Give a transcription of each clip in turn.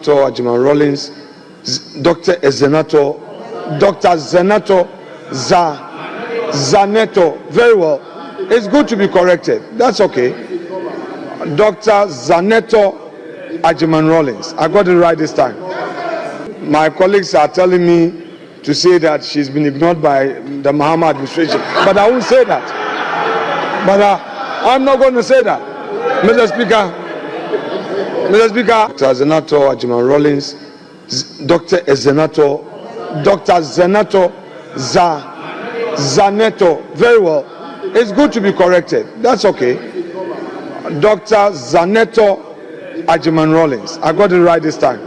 Zenator, Rawlins, Dr. Zenator, Dr. Zenator, Zenator. Very well. It's good to be corrected. That's okay. Dr. Zenator Rawlins. I got it right this time. My colleagues are telling me to say that she's been ignored by the Mahama administration, but I won't say that. But I'm not going to say that. Mr. Speaker, Dr. Zenator Rawlins, Dr. Zenator, Dr. Zenator, Zenator. Very well. It's good to be corrected. That's okay. Dr. Zenator Rawlins. I got it right this time.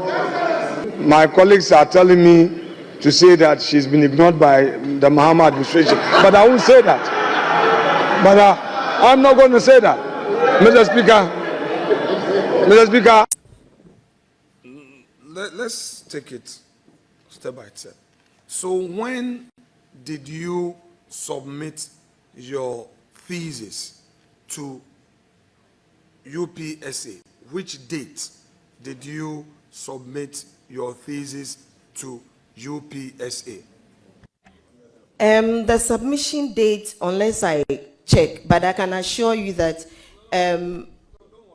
My colleagues are telling me to say that she's been ignored by the Mahama administration, but I won't say that. But I'm not going to say that. Mr. Speaker, let's take it step by step. So when did you submit your thesis to UPSA? Which date did you submit your thesis to UPSA? The submission date, unless I check, but I can assure you that don't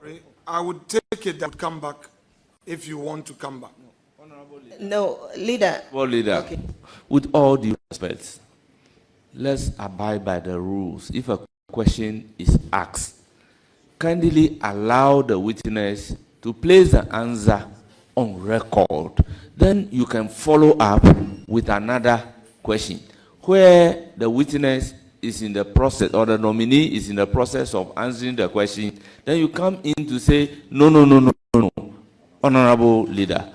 worry, I would take it that would come back if you want to come back. no, leader. Well, leader, Okay. with all due respect, let's abide by the rules. If a question is asked, kindly allow the witness to place the answer on record. Then you can follow up with another question. Where the witness is in the process, or the nominee is in the process of answering the question, then you come in to say, no. Honorable leader,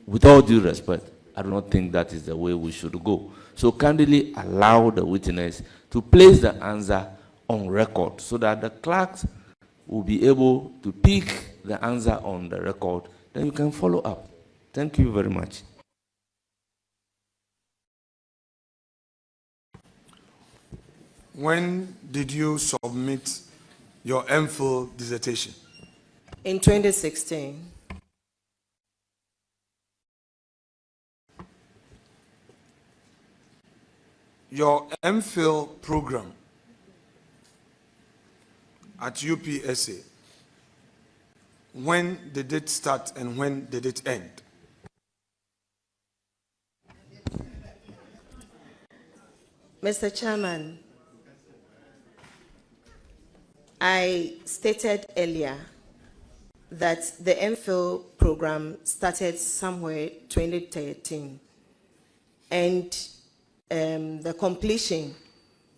with all due respect, I do not think that is the way we should go. So kindly allow the witness to place the answer on record so that the clerks will be able to pick the answer on the record. Then you can follow up. Thank you very much. When did you submit your MPhil dissertation? In 2016. Your MPhil program at UPSA, when did it start and when did it end? Mr. Chairman, I stated earlier that the MPhil program started somewhere 2013, and the completion,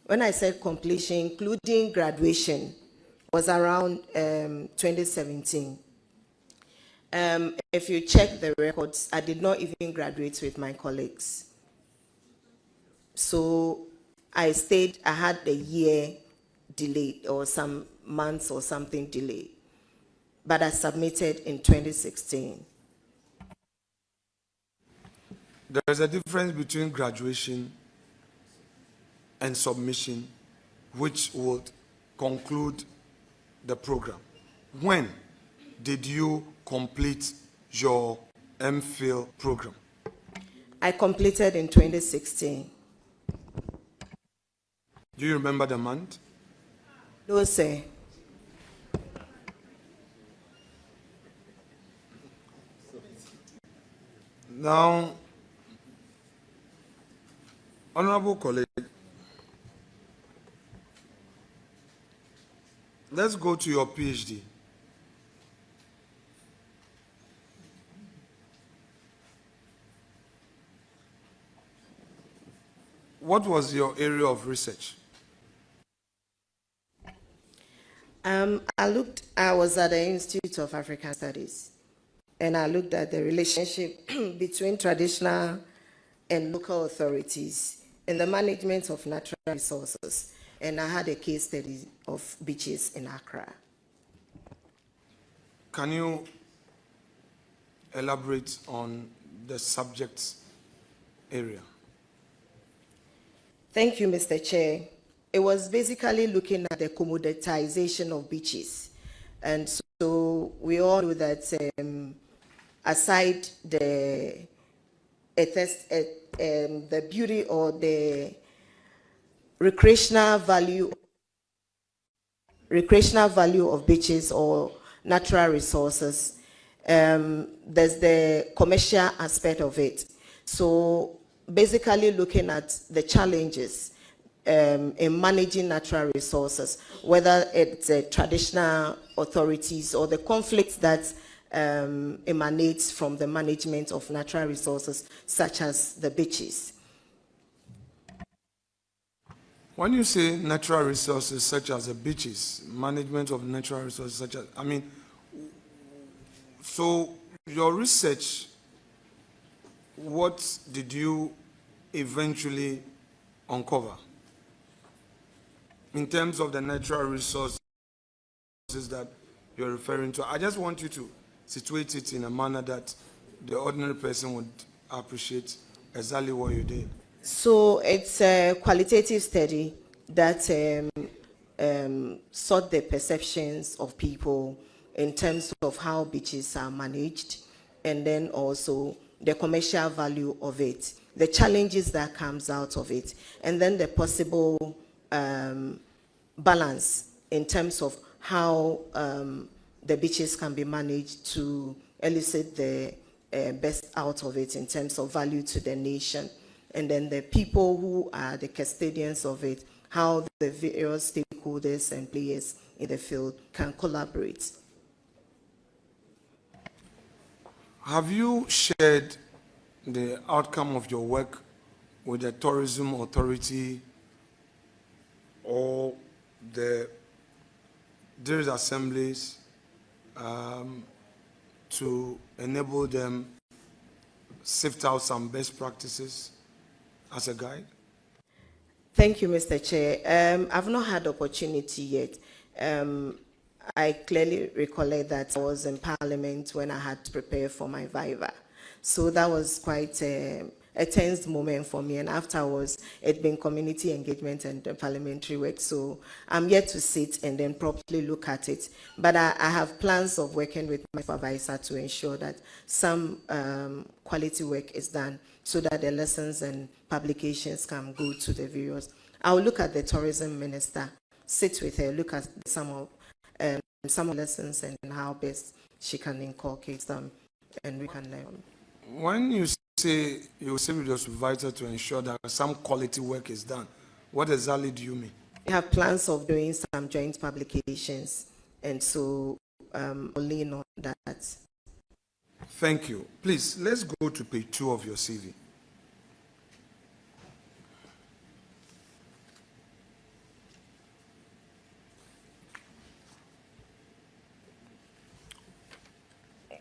when I said completion, including graduation, was around 2017. If you check the records, I did not even graduate with my colleagues. So I stayed, I had a year delay or some months or something delay, but I submitted in 2016. There is a difference between graduation and submission, which would conclude the program. When did you complete your MPhil program? I completed in 2016. Do you remember the month? No, sir. Now, honorable colleague, let's go to your PhD. What was your area of research? I was at the Institute of African Studies, and I looked at the relationship between traditional and local authorities in the management of natural resources. And I had a case study of beaches in Accra. Can you elaborate on the subject area? Thank you, Mr. Chair. It was basically looking at the commoditization of beaches. And so we all know that aside the beauty or the recreational value of beaches or natural resources, there's the commercial aspect of it. So basically looking at the challenges in managing natural resources, whether it's traditional authorities or the conflicts that emanates from the management of natural resources, such as the beaches. When you say natural resources such as the beaches, management of natural resources such as, I mean, so your research, what did you eventually uncover in terms of the natural resources that you're referring to? I just want you to situate it in a manner that the ordinary person would appreciate exactly what you did. So it's a qualitative study that sought the perceptions of people in terms of how beaches are managed, and then also the commercial value of it, the challenges that comes out of it, and then the possible balance in terms of how the beaches can be managed to elicit the best out of it in terms of value to the nation. And then the people who are the custodians of it, how the various stakeholders and players in the field can collaborate. Have you shared the outcome of your work with the tourism authority or the various assemblies to enable them sift out some best practices as a guide? Thank you, Mr. Chair. I've not had opportunity yet. I clearly recollect that I was in Parliament when I had to prepare for my Viva. So that was quite a tense moment for me. And afterwards, it's been community engagement and parliamentary work. So I'm yet to sit and then properly look at it. But I have plans of working with my supervisor to ensure that some quality work is done so that the lessons and publications can go to the various. I'll look at the tourism minister, sit with her, look at some of lessons and how best she can inculcate them, and we can learn. When you say you sit with your supervisor to ensure that some quality work is done, what exactly do you mean? We have plans of doing some joint publications, and so I'll lean on that. Thank you. Please, let's go to page 2 of your CV.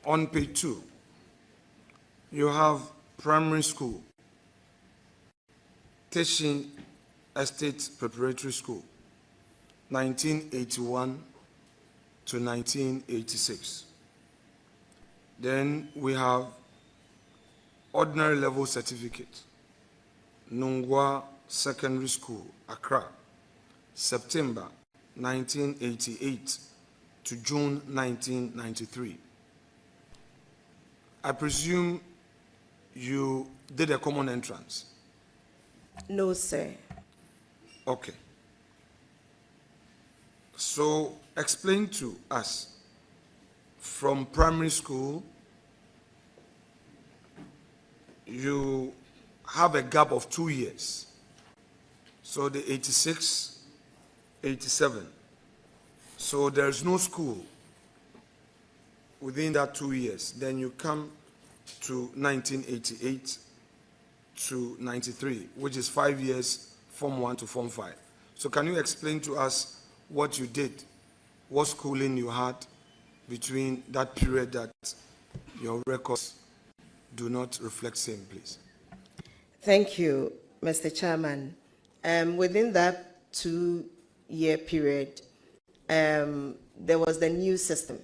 On page 2, you have primary school, Teshin Estate Preparatory School, 1981 to 1986. Then we have ordinary level certificate, Nungwa Secondary School, Accra, September 1988 to June 1993. I presume you did a common entrance? No, sir. Okay. So explain to us, from primary school, you have a gap of 2 years. So the 86, 87. So there's no school within that 2 years. Then you come to 1988 to 93, which is 5 years, Form 1 to Form 5. So can you explain to us what you did, what schooling you had between that period that your records do not reflect same, please? Thank you, Mr. Chairman. Within that 2-year period, there was the new system,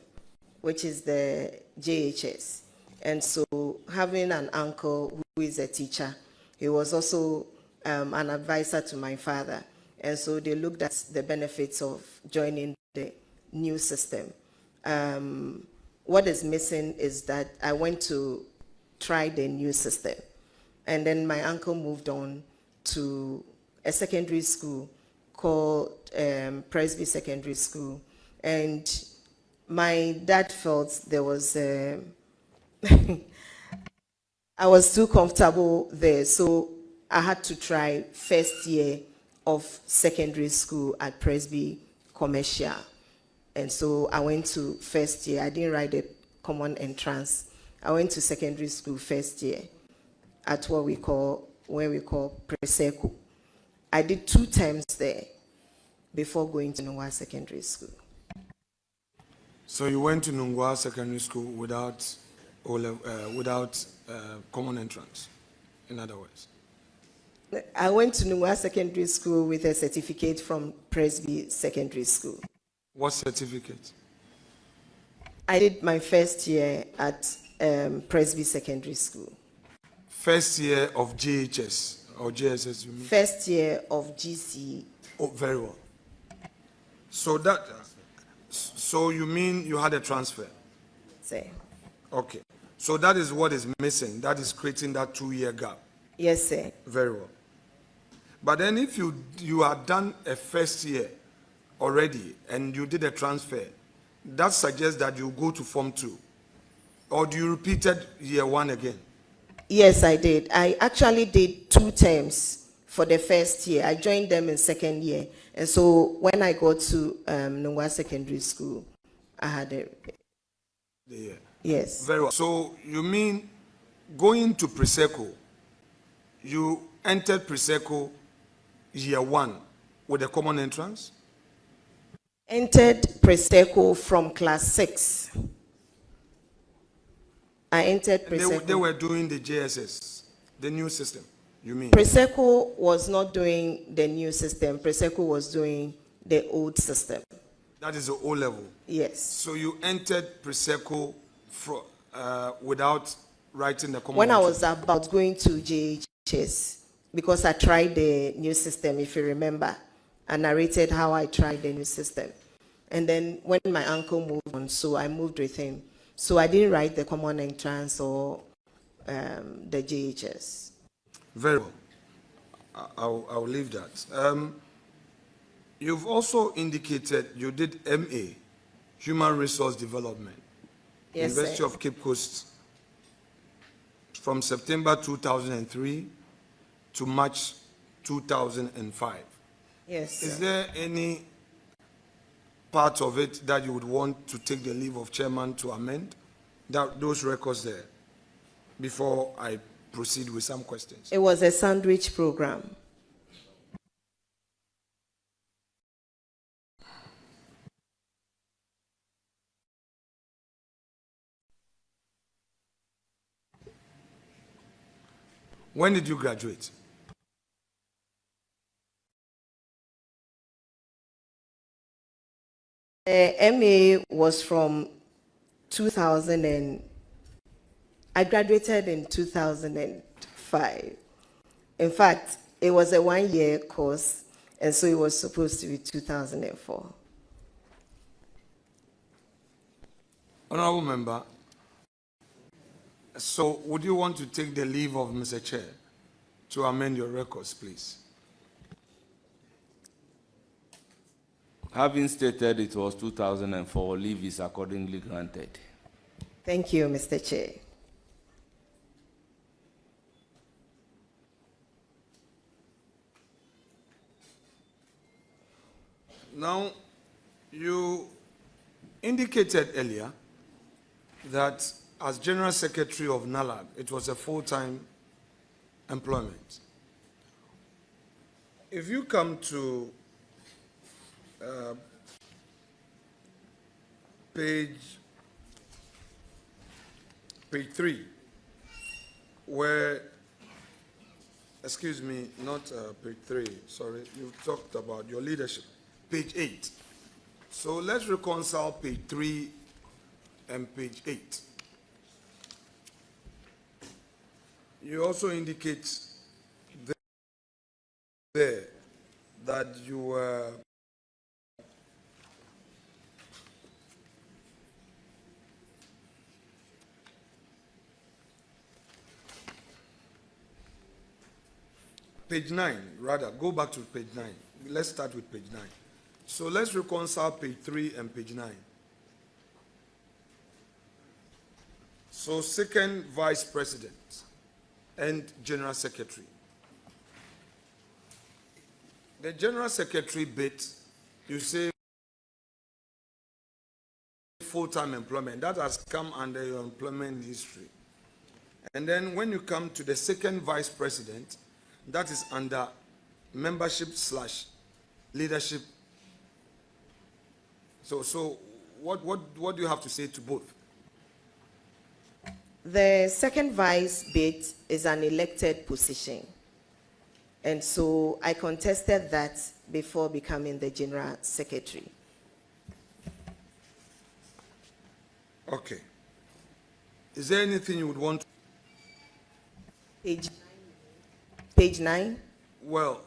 which is the JHS. And so having an uncle who is a teacher, he was also an advisor to my father. And so they looked at the benefits of joining the new system. what is missing is that I went to try the new system. And then my uncle moved on to a secondary school called Presby Secondary School. And my dad felt there was, I was too comfortable there. So I had to try first year of secondary school at Presby Commercial. And so I went to first year. I didn't write the common entrance. I went to secondary school first year at where we call Preseko. I did 2 terms there before going to Nungwa Secondary School. So you went to Nungwa Secondary School without common entrance, in other words? I went to Nungwa Secondary School with a certificate from Presby Secondary School. What certificate? I did my first year at Presby Secondary School. First year of JHS or JSS, you mean? First year of GC. Oh, very well. So you mean you had a transfer? Say. Okay. So that is what is missing. That is creating that 2-year gap. Yes, sir. Very well. But then if you had done a first year already and you did a transfer, that suggests that you go to Form 2. Or do you repeated year 1 again? Yes, I did. I actually did 2 terms for the first year. I joined them in second year. And so when I got to Nungwa Secondary School, I had a... Yeah. Yes. Very well. So you mean going to Preseko, you entered Preseko year 1 with a common entrance? Entered Preseko from class 6. I entered Preseko. They were doing the JSS, the new system, you mean? Preseko was not doing the new system. Preseko was doing the old system. That is the O level? Yes. So you entered Preseko without writing the common When I entrance? was about going to JHS, because I tried the new system, if you remember, I narrated how I tried the new system. And then when my uncle moved on, so I moved with him. So I didn't write the common entrance or the JHS. Very well. I'll leave that. You've also indicated you did MA, Human Resource Development, Yes, University sir. of Cape Coast, from September 2003 to March 2005. Yes, Is sir. there any part of it that you would want to take the leave of chairman to amend those records there before I proceed with some questions? It was a sandwich program. When did you graduate? MA was from 2000 and I graduated in 2005. In fact, it was a 1-year course, and so it was supposed to be 2004. Honorable Member, so would you want to take the leave of Mr. Chair to amend your records, please? Having stated it was 2004, leave is accordingly granted. Thank you, Mr. Chair. Now, you indicated earlier that as General Secretary of NALAG, it was a full-time employment. If you come to page 3, where, excuse me, not page 3, sorry, you talked about your leadership, page 8. So let's reconcile page 3 and page 8. You also indicate there that you were page 9, rather. Go back to page 9. Let's start with page 9. So let's reconcile page 3 and page 9. So second vice president and general secretary. The general secretary bit, you say full-time employment. That has come under your employment history. And then when you come to the second vice president, that is under membership / leadership. So what do you have to say to both? The second vice bit is an elected position. And so I contested that before becoming the general secretary. Okay. Is there anything you would want? Page 9. Well,